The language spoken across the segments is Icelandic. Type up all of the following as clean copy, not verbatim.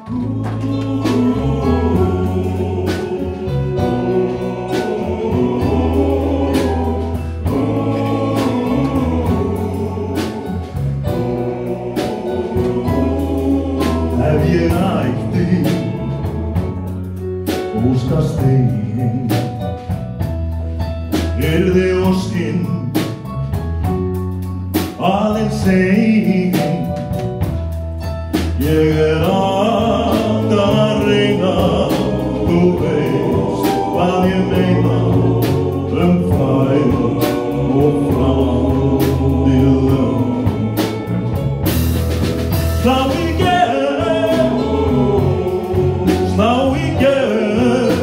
Ef ég ætti óskastegin yrði óskin aðeins ein. Ég að reyna, þú veist hvað ég meina frægð og framtíð. Slá í gegn, slá í gegn,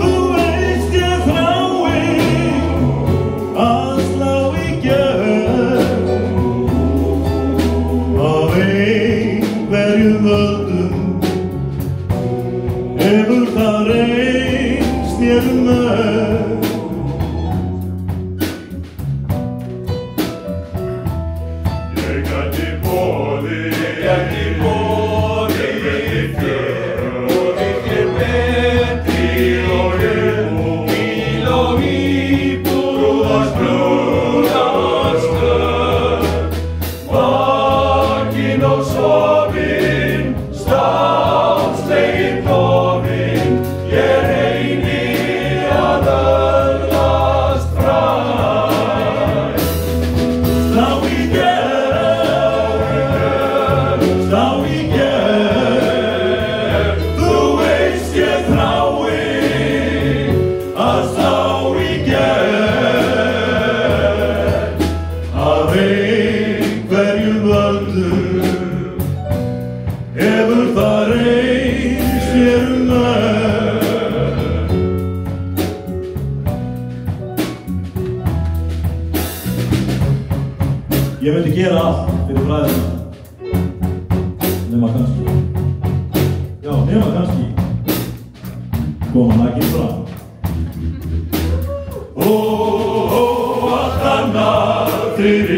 þú veist ég þrái að slá í gegn af einhverjum völdum. Hefur það reynst mér Ég gæti boðið þér betri og bíl og íbúð og brúðarskjöld, vakinn og sofinn, stálsleginn dofinn, ég reyni að öðlast frægð. Slá í gegn, slá í gegn, þú veist ég þrái að slá í gegn af einhverjum völdum. Hefur það reynst mér Ég myndi gera allt fyrir bræðina, nema kannski, já, nema kannski koma nakinn fram. Allt annað fyrir